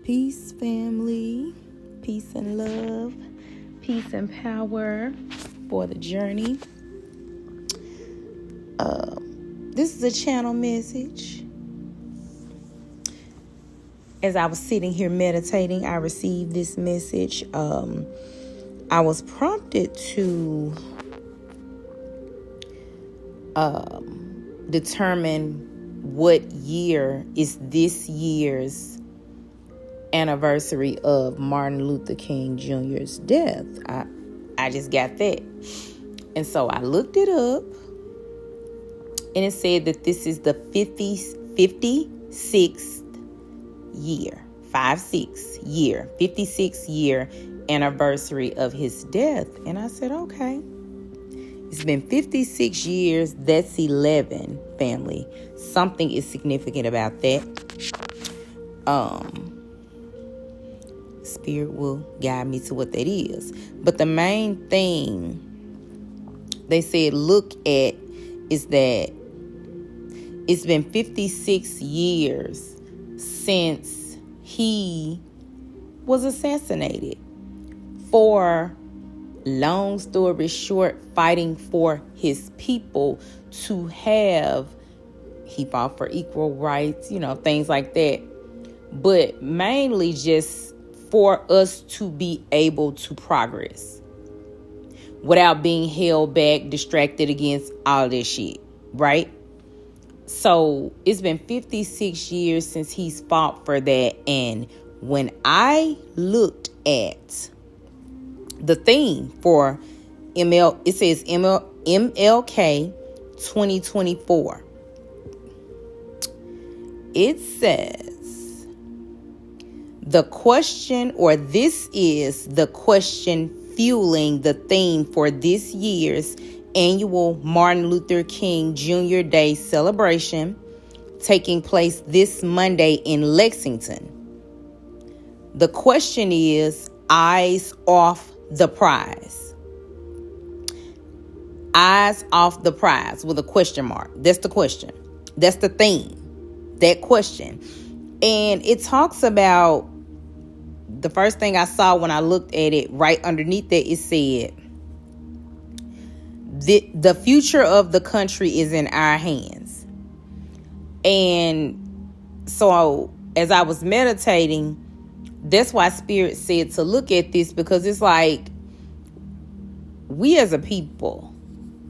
Peace, family. Peace and love. Peace and power for the journey. This is a channel message. As I was sitting here meditating, I received this message. I was prompted to determine what year is this year's anniversary of Martin Luther King Jr.'s death. I just got that. And so I looked it up, and it said that this is the 56th year, 56th year anniversary of his death. And I said, okay, it's been 56 years. That's 11, family. Something is significant about that. Spirit will guide me to what that is. But the main thing they said look at is that it's been 56 years since he was assassinated for, long story short, fighting for his people to have, he fought for equal rights, things like that. But mainly just for us to be able to progress without being held back, distracted against all this shit, right? So it's been 56 years since he's fought for that. And when I looked at the theme for it says MLK 2024. It says, the question, or this is the question fueling the theme for this year's annual Martin Luther King Jr. Day celebration, taking place this Monday in Lexington. The question is, eyes off the prize. Eyes off the prize with a question mark. That's the question. That's the theme. That question. And it talks about, the first thing I saw when I looked at it, right underneath it, it said, the future of the country is in our hands. And so as I was meditating, that's why Spirit said to look at this, because it's like we as a people,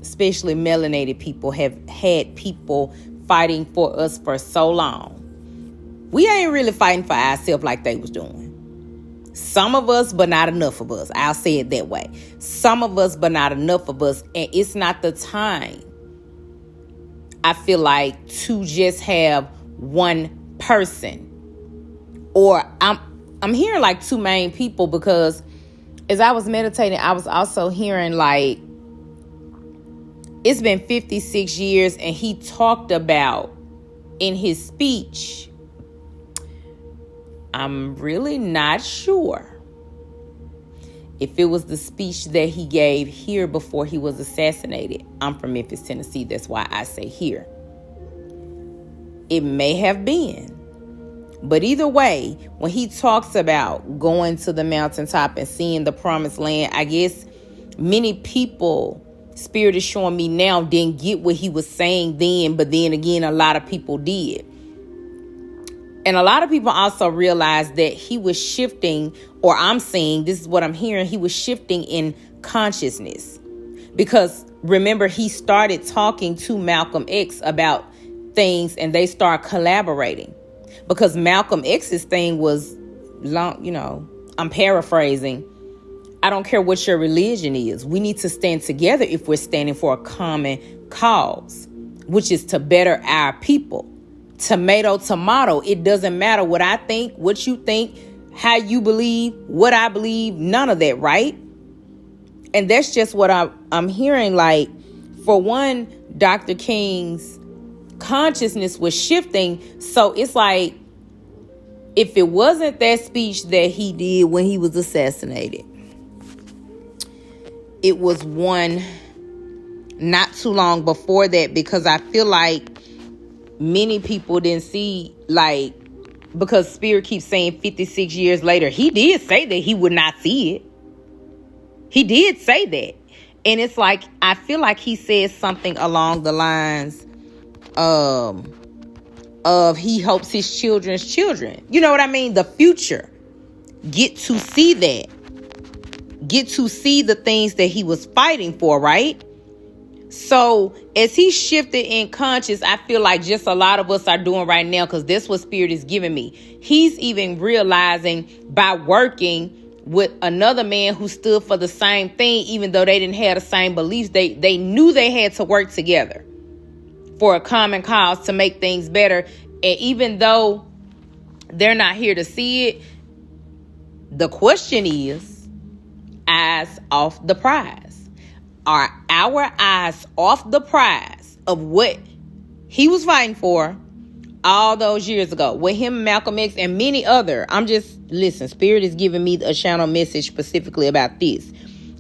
especially melanated people, have had people fighting for us for so long. We ain't really fighting for ourselves like they was doing. Some of us, but not enough of us. I'll say it that way. Some of us, but not enough of us. And it's not the time, I feel like, to just have one person. Or I'm hearing like two main people, because as I was meditating, I was also hearing like, it's been 56 years, and he talked about in his speech, I'm really not sure if it was the speech that he gave here before he was assassinated. I'm from Memphis, Tennessee. That's why I say here. It may have been. But either way, when he talks about going to the mountaintop and seeing the promised land, I guess many people, Spirit is showing me now, didn't get what he was saying then. But then again, a lot of people did. And a lot of people also realized that he was shifting, or I'm saying, this is what I'm hearing, he was shifting in consciousness. Because remember, he started talking to Malcolm X about things, and they start collaborating. Because Malcolm X's thing was long, I'm paraphrasing. I don't care what your religion is. We need to stand together if we're standing for a common cause, which is to better our people. Tomato, tomato. It doesn't matter what I think, what you think, how you believe, what I believe, none of that, right? And that's just what I'm hearing. Like, for one, Dr. King's consciousness was shifting. So it's like, if it wasn't that speech that he did when he was assassinated, it was one not too long before that, because I feel like many people didn't see, like, because Spirit keeps saying 56 years later. He did say that he would not see it. He did say that. And it's like, I feel like he said something along the lines of he hopes his children's children, you know what I mean? The future, get to see that. Get to see the things that he was fighting for, right? So as he shifted in conscience, I feel like just a lot of us are doing right now, because that's what Spirit is giving me. He's even realizing by working with another man who stood for the same thing, even though they didn't have the same beliefs, they knew they had to work together for a common cause to make things better. And even though they're not here to see it, the question is, eyes off the prize. Are our eyes off the prize of what he was fighting for all those years ago with him, Malcolm X, and many other? Listen, Spirit is giving me a channel message specifically about this.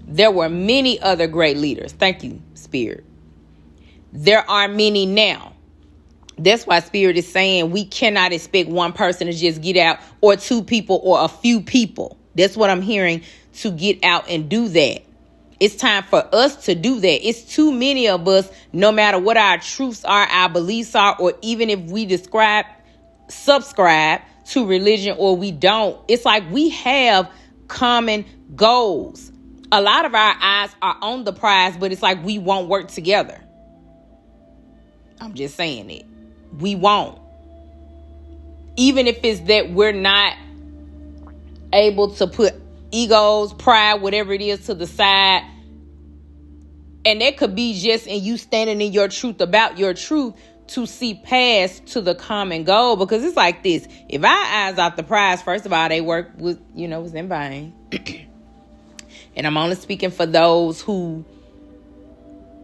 There were many other great leaders. Thank you, Spirit. There are many now. That's why Spirit is saying we cannot expect one person to just get out, or two people, or a few people. That's what I'm hearing, to get out and do that. It's time for us to do that. It's too many of us, no matter what our truths are, our beliefs are, or even if we subscribe to religion or we don't. It's like we have common goals. A lot of our eyes are on the prize, but it's like we won't work together. I'm just saying it. We won't. Even if it's that we're not able to put egos, pride, whatever it is, to the side. And that could be just in you standing in your truth about your truth to see past to the common goal. Because it's like this. If our eyes off the prize, first of all, they work with, was in vain. And I'm only speaking for those who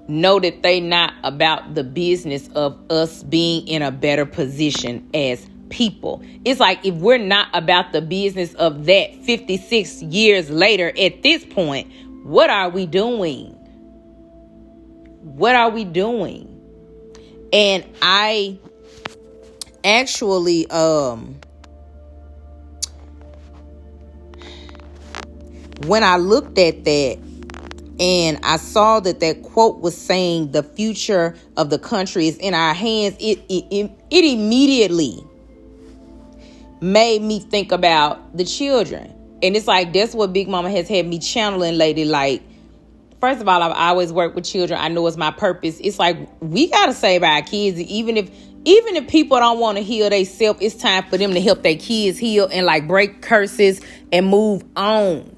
know that they not about the business of us being in a better position as people. It's like, if we're not about the business of that 56 years later, at this point, what are we doing? What are we doing? And I actually, when I looked at that and I saw that quote was saying the future of the country is in our hands, it immediately made me think about the children. And it's like, that's what Big Mama has had me channeling lately. Like, first of all, I've always worked with children. I know it's my purpose. It's like, we got to save our kids. Even if people don't want to heal themselves, it's time for them to help their kids heal and like break curses and move on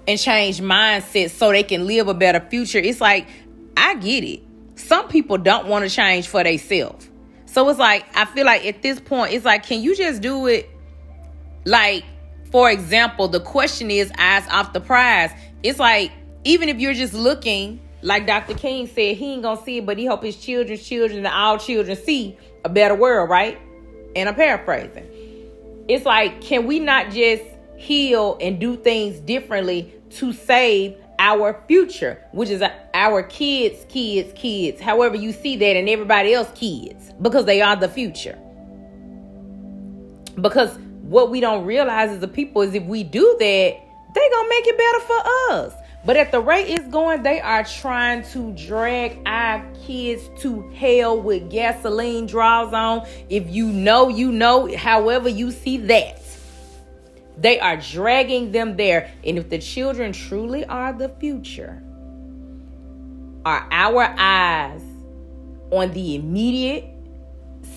and change mindsets so they can live a better future. It's like, I get it. Some people don't want to change for themselves. So it's like, I feel like at this point, it's like, can you just do it? Like, for example, the question is eyes off the prize. It's like, even if you're just looking, like Dr. King said, he ain't gonna see it, but he hope his children's children and all children see a better world, right? And I'm paraphrasing. It's like, can we not just heal and do things differently to save our future, which is our kids, however you see that, and everybody else kids, because they are the future. Because what we don't realize as a people is if we do that, they gonna make it better for us. But at the rate it's going, they are trying to drag our kids to hell with gasoline draws on. If you know, you know, however you see that. They are dragging them there. And if the children truly are the future, are our eyes on the immediate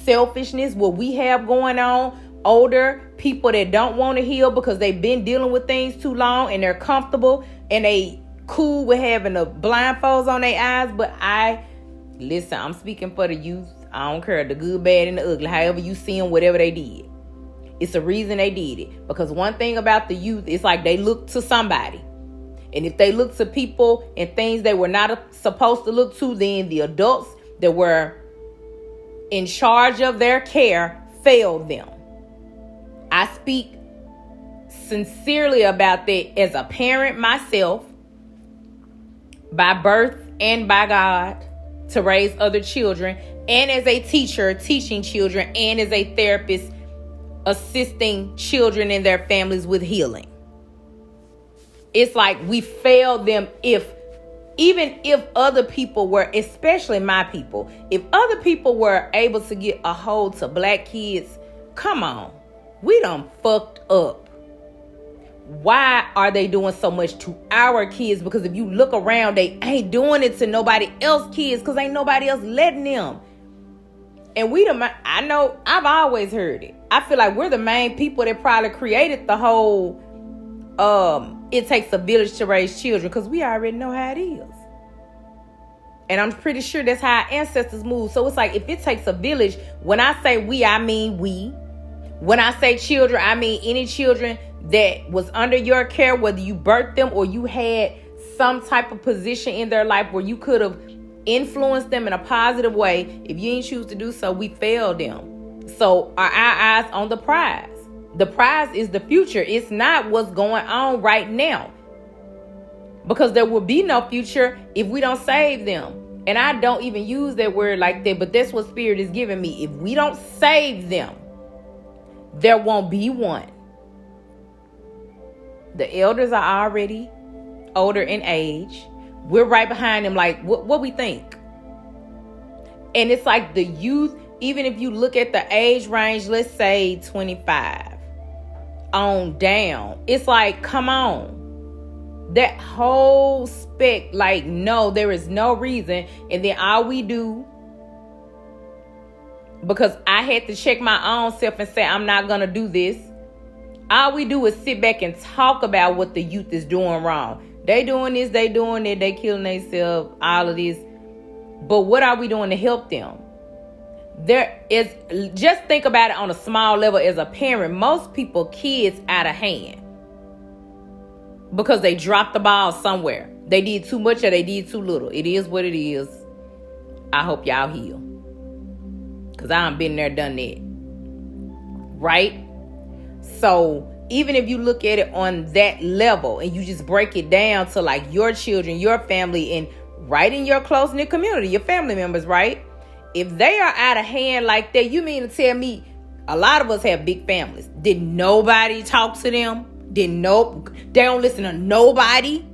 selfishness, what we have going on, older people that don't want to heal because they've been dealing with things too long and they're comfortable and they cool with having the blindfolds on their eyes. But I'm speaking for the youth. I don't care, the good, bad, and the ugly, however you see them, whatever they did. It's a reason they did it. Because one thing about the youth, it's like they look to somebody. And if they look to people and things they were not supposed to look to, then the adults that were in charge of their care failed them. I speak sincerely about that as a parent myself, by birth and by God, to raise other children, and as a teacher teaching children, and as a therapist assisting children and their families with healing. It's like we failed them. Even if other people were, especially my people, if other people were able to get a hold to black kids, come on, we done fucked up. Why are they doing so much to our kids? Because if you look around, they ain't doing it to nobody else's kids because ain't nobody else letting them. And I know I've always heard it. I feel like we're the main people that probably created the whole it takes a village to raise children, because we already know how it is. And I'm pretty sure that's how our ancestors moved. So it's like, if it takes a village, when I say we, I mean we. When I say children, I mean any children that was under your care, whether you birthed them or you had some type of position in their life where you could have influenced them in a positive way. If you didn't choose to do so, we failed them. So are our eyes on the prize? The prize is the future. It's not what's going on right now. Because there will be no future if we don't save them. And I don't even use that word like that, but that's what Spirit is giving me. If we don't save them, there won't be one. The elders are already older in age. We're right behind them, like what we think. And it's like the youth, even if you look at the age range, let's say 25 on down, it's like, come on. That whole spec, like, no, there is no reason. And then all we do, because I had to check my own self and say, I'm not going to do this. All we do is sit back and talk about what the youth is doing wrong. They doing this, they doing that, they killing themselves, all of this. But what are we doing to help them? There is, just think about it on a small level as a parent. Most people, kids out of hand. Because they dropped the ball somewhere. They did too much or they did too little. It is what it is. I hope y'all heal. Because I done been there, done that. Right? So even if you look at it on that level and you just break it down to like your children, your family, and right in your close-knit community, your family members, right? If they are out of hand like that, you mean to tell me a lot of us have big families. Did nobody talk to them? They don't listen to nobody?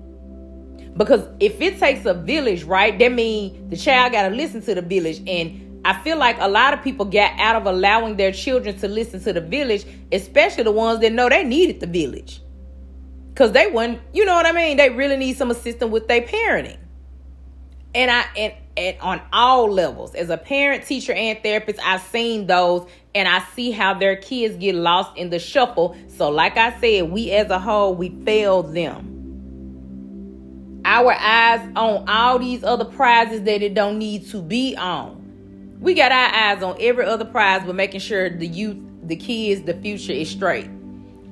Because if it takes a village, right, that means the child got to listen to the village. And I feel like a lot of people got out of allowing their children to listen to the village, especially the ones that know they needed the village. Because they wouldn't, you know what I mean? They really need some assistance with their parenting. And on all levels, as a parent, teacher, and therapist, I've seen those, and I see how their kids get lost in the shuffle. So like I said, we as a whole, we failed them. Our eyes on all these other prizes that it don't need to be on. We got our eyes on every other prize, but making sure the youth, the kids, the future is straight.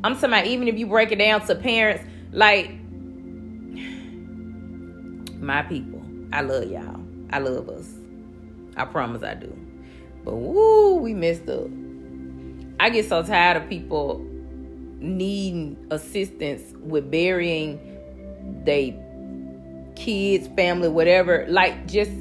I'm talking about, even if you break it down to parents, like, my people, I love y'all. I love us. I promise I do. But woo, we messed up. I get so tired of people needing assistance with burying their kids, family, whatever. Like, just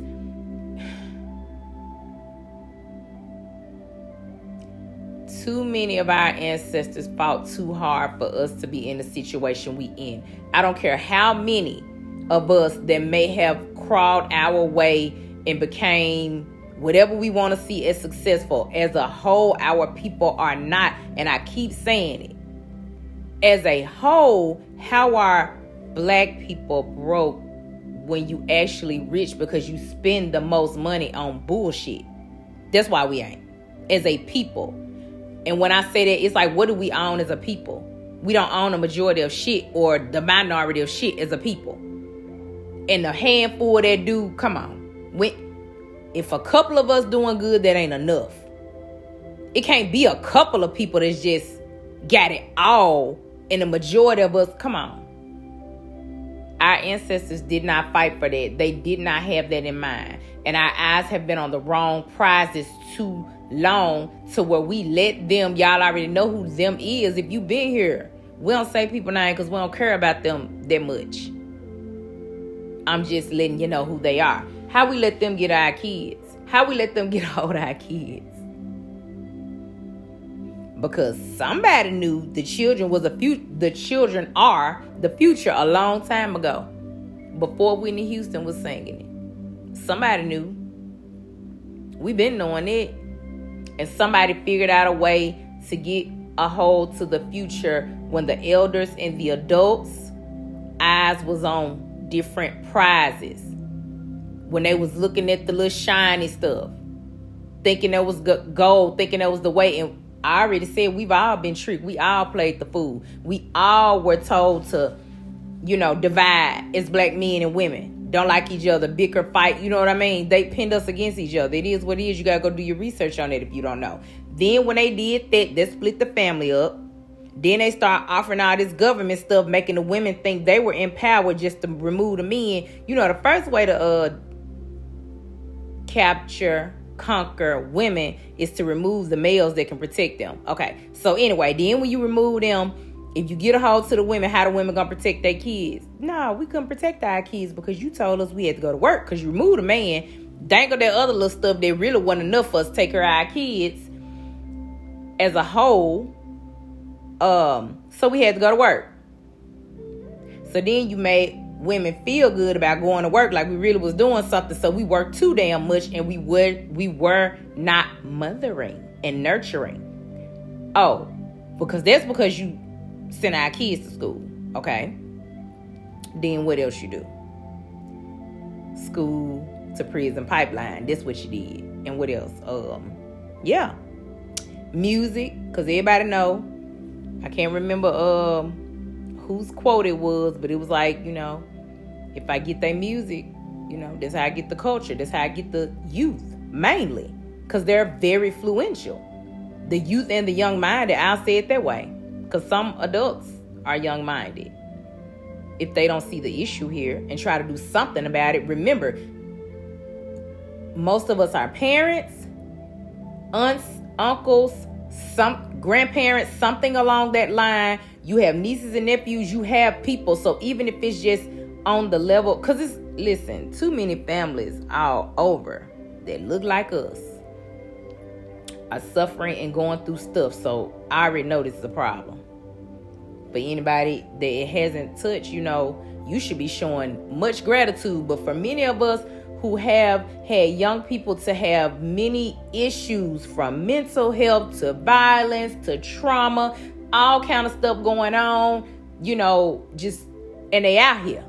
too many of our ancestors fought too hard for us to be in the situation we in. I don't care how many of us that may have crawled our way and became whatever we want to see as successful. As a whole, our people are not. And I keep saying it. As a whole, how are black people broke when you actually rich because you spend the most money on bullshit? That's why we ain't. As a people. And when I say that, it's like, what do we own as a people? We don't own a majority of shit or the minority of shit as a people. And the handful that do, come on. If a couple of us doing good, that ain't enough. It can't be a couple of people that's just got it all. And the majority of us, come on. Our ancestors did not fight for that. They did not have that in mind. And our eyes have been on the wrong prizes too long to where we let them, y'all already know who them is. If you been here, we don't say people name because we don't care about them that much. I'm just letting you know who they are. How we let them get our kids. How we let them get hold of our kids. Because somebody knew the children are the future a long time ago, before Whitney Houston was singing it. Somebody knew. We've been knowing it. And somebody figured out a way to get a hold to the future when the elders and the adults' eyes was on different prizes. When they was looking at the little shiny stuff, thinking that was gold, thinking that was the way. And I already said we've all been tricked. We all played the fool. We all were told to, divide as black men and women. Don't like each other, bicker, fight. You know what I mean? They pinned us against each other. It is what it is. You got to go do your research on it if you don't know. Then when they did that, they split the family up. Then they start offering all this government stuff, making the women think they were empowered just to remove the men. The first way to conquer women is to remove the males that can protect them. Okay, so anyway, then when you remove them, if you get a hold to the women, how the women gonna protect their kids? No, we couldn't protect our kids because you told us we had to go to work. Because you removed a man, dangle that other little stuff that really wasn't enough for us to take care of our kids as a whole. So we had to go to work. So then you made women feel good about going to work, like we really was doing something. So we worked too damn much, and we were not mothering and nurturing. Oh, because you send our kids to school. Okay. Then what else you do? School to prison pipeline. That's what you did. And what else? Yeah. Music, because everybody know. I can't remember whose quote it was, but it was like, if I get their music, that's how I get the culture. That's how I get the youth, mainly. Because they're very influential. The youth and the young-minded, I'll say it that way. Because some adults are young-minded. If they don't see the issue here and try to do something about it, remember, most of us are parents, aunts, uncles, some grandparents, something along that line. You have nieces and nephews, you have people. So even if it's just on the level, because listen, too many families all over that look like us are suffering and going through stuff. So I already know this is a problem. For anybody that it hasn't touched, you should be showing much gratitude. But for many of us who have had young people to have many issues, from mental health to violence to trauma, all kind of stuff going on, and they out here.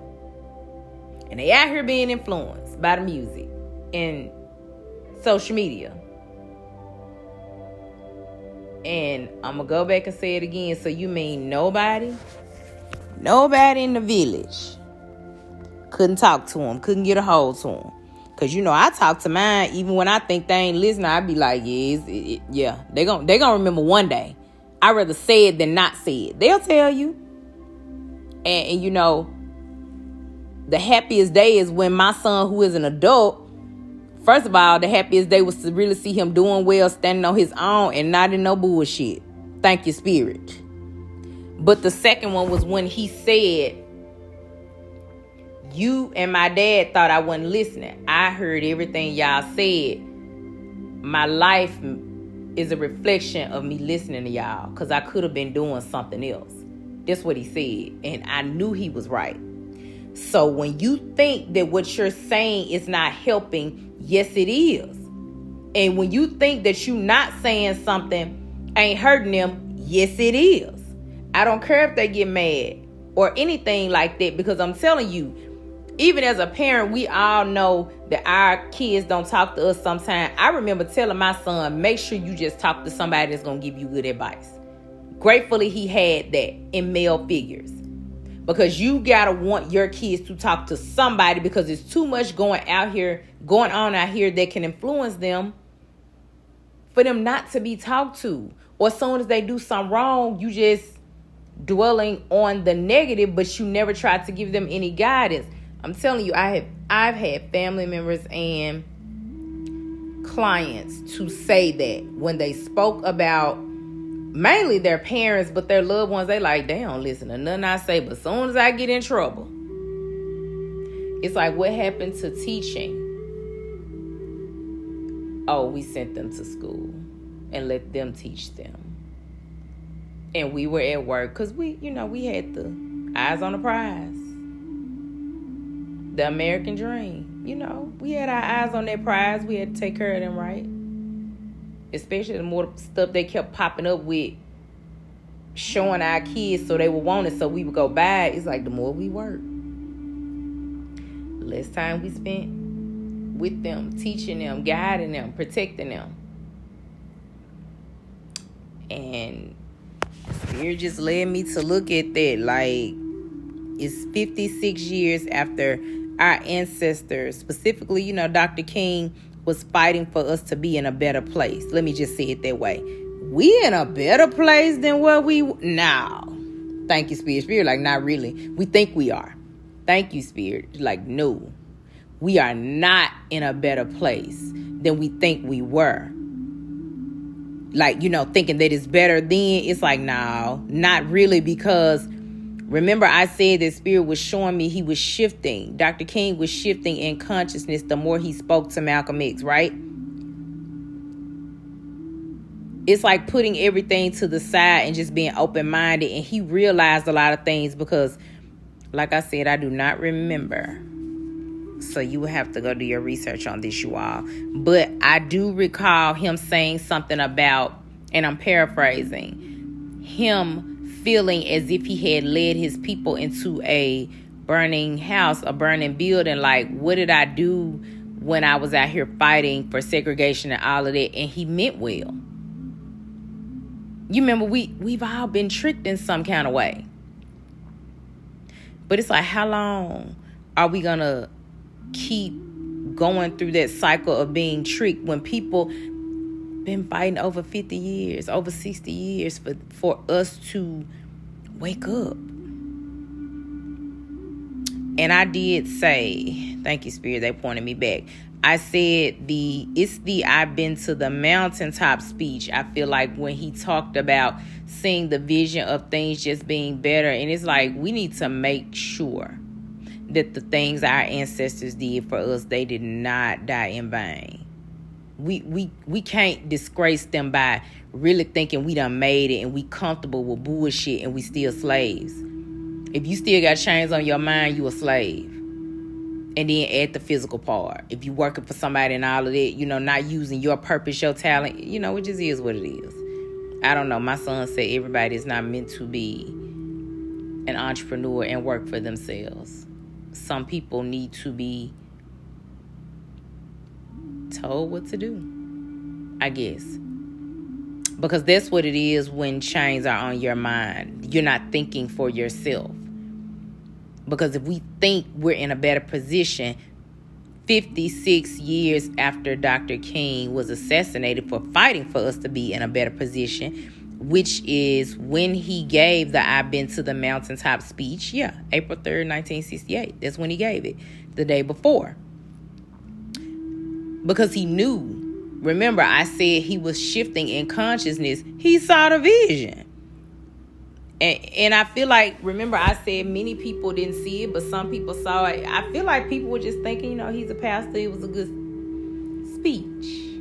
And they out here being influenced by the music and social media. And I'm going to go back and say it again. So you mean nobody in the village couldn't talk to him, couldn't get a hold to him? Because, I talk to mine, even when I think they ain't listening, I be like, yeah, they gonna remember one day. I'd rather say it than not say it. They'll tell you. And the happiest day is when my son, who is an adult, first of all, the happiest day was to really see him doing well, standing on his own, and not in no bullshit. Thank you, Spirit. But the second one was when he said, you and my dad thought I wasn't listening. I heard everything y'all said. My life is a reflection of me listening to y'all, because I could have been doing something else. That's what he said. And I knew he was right. So when you think that what you're saying is not helping, yes, it is. And when you think that you not saying something ain't hurting them, yes, it is. I don't care if they get mad or anything like that, because I'm telling you, even as a parent, we all know that our kids don't talk to us sometimes. I remember telling my son, make sure you just talk to somebody that's going to give you good advice. Gratefully, he had that in male figures. Because you got to want your kids to talk to somebody, because there's too much going on out here that can influence them for them not to be talked to. Or as soon as they do something wrong, you just dwelling on the negative, but you never try to give them any guidance. I'm telling you, I've had family members and clients to say that when they spoke about mainly their parents, but their loved ones, they like, they don't listen to nothing I say. But as soon as I get in trouble, it's like, what happened to teaching? Oh, we sent them to school and let them teach them. And we were at work because we had the eyes on the prize. The American dream. We had our eyes on that prize. We had to take care of them, right? Especially the more stuff they kept popping up with, showing our kids so they would want it, so we would go buy it. It's like the more we work, less time we spent with them, teaching them, guiding them, protecting them. And Spirit just led me to look at that. Like, it's 56 years after our ancestors, specifically, Dr. King, was fighting for us to be in a better place. Let me just say it that way. We in a better place than what we now. Thank you, Spirit. Spirit, like, not really. We think we are. Thank you, Spirit. Like, no. We are not in a better place than we think we were. Like, thinking that it's better then. It's like, no, not really, because remember I said that Spirit was showing me he was shifting. Dr. King was shifting in consciousness the more he spoke to Malcolm X, right? It's like putting everything to the side and just being open-minded. And he realized a lot of things because, like I said, I do not remember. So you will have to go do your research on this, you all. But I do recall him saying something about, and I'm paraphrasing, him feeling as if he had led his people into a burning house, a burning building. Like, what did I do when I was out here fighting for segregation and all of that? And he meant well. You remember, we've all been tricked in some kind of way. But it's like, how long are we going to keep going through that cycle of being tricked when people been fighting over 50 years, over 60 years for us to wake up? And I did say, thank you, Spirit, they pointed me back. I said it's the I've been to the mountaintop speech. I feel like when he talked about seeing the vision of things just being better, and it's like we need to make sure that the things our ancestors did for us, they did not die in vain. We can't disgrace them by really thinking we done made it and we comfortable with bullshit and we still slaves. If you still got chains on your mind, you a slave. And then add the physical part. If you working for somebody and all of that, not using your purpose, your talent, it just is what it is. I don't know. My son said everybody is not meant to be an entrepreneur and work for themselves. Some people need to be told what to do, I guess. Because that's what it is when chains are on your mind. You're not thinking for yourself. Because if we think we're in a better position, 56 years after Dr. King was assassinated for fighting for us to be in a better position, which is when he gave the I've been to the mountaintop speech. Yeah, April 3rd, 1968. That's when he gave it, the day before. Because he knew. Remember, I said he was shifting in consciousness. He saw the vision. And I feel like, remember, I said many people didn't see it, but some people saw it. I feel like people were just thinking, he's a pastor. It was a good speech.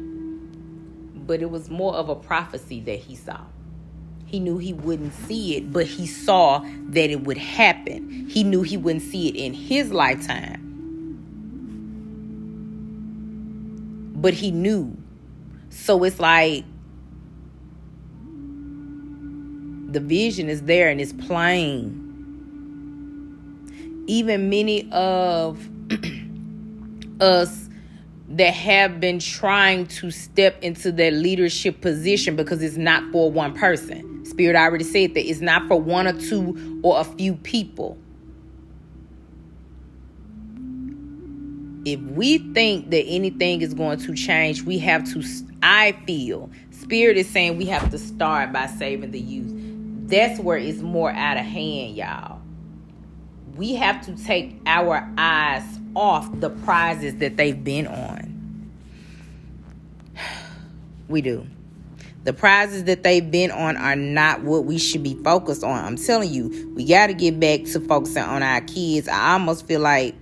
But it was more of a prophecy that he saw. He knew he wouldn't see it, but he saw that it would happen. He knew he wouldn't see it in his lifetime. But he knew. So it's like the vision is there and it's plain. Even many of us that have been trying to step into that leadership position, because it's not for one person. Spirit already said that it's not for one or two or a few people. If we think that anything is going to change, we have to, I feel, Spirit is saying we have to start by saving the youth. That's where it's more out of hand, y'all. We have to take our eyes off the prizes that they've been on. We do. The prizes that they've been on are not what we should be focused on. I'm telling you, we got to get back to focusing on our kids. I almost feel like,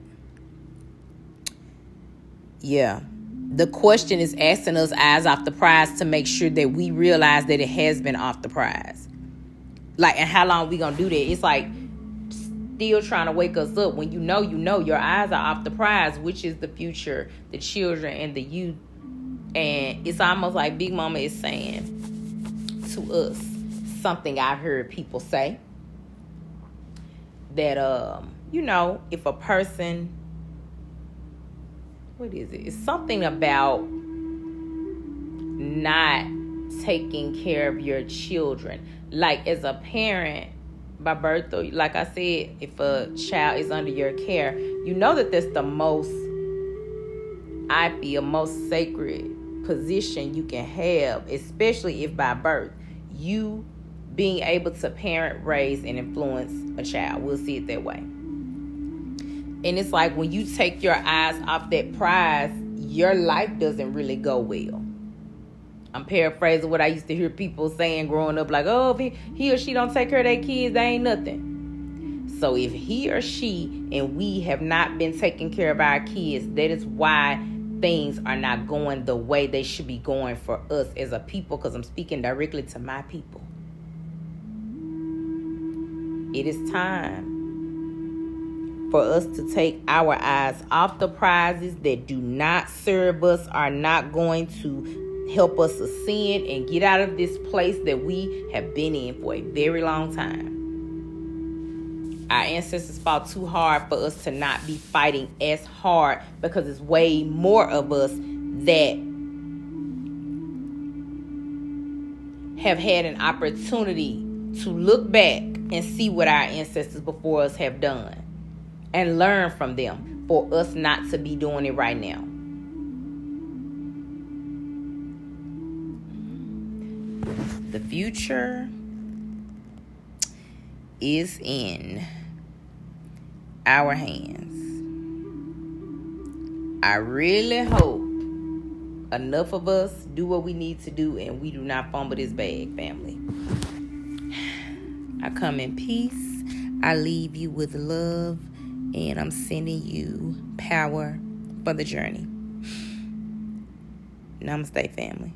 the question is asking us eyes off the prize to make sure that we realize that it has been off the prize. Like, and how long we gonna do that? It's like still trying to wake us up when you know your eyes are off the prize, which is the future, the children and the youth. And it's almost like Big Mama is saying to us something I've heard people say, that if a person, what is it? It's something about not taking care of your children. Like, as a parent, by birth, or like I said, if a child is under your care, you know that that's the most, I feel, most sacred position you can have, especially if by birth, you being able to parent, raise, and influence a child. We'll see it that way. And it's like when you take your eyes off that prize, your life doesn't really go well. I'm paraphrasing what I used to hear people saying growing up, like, oh, if he or she don't take care of their kids, they ain't nothing. So if he or she and we have not been taking care of our kids, that is why things are not going the way they should be going for us as a people, because I'm speaking directly to my people. It is time for us to take our eyes off the prizes that do not serve us, are not going to help us ascend and get out of this place that we have been in for a very long time. Our ancestors fought too hard for us to not be fighting as hard, because it's way more of us that have had an opportunity to look back and see what our ancestors before us have done and learn from them, for us not to be doing it right now. The future is in our hands. I really hope enough of us do what we need to do and we do not fumble this bag, family. I come in peace. I leave you with love, and I'm sending you power for the journey. Namaste, family.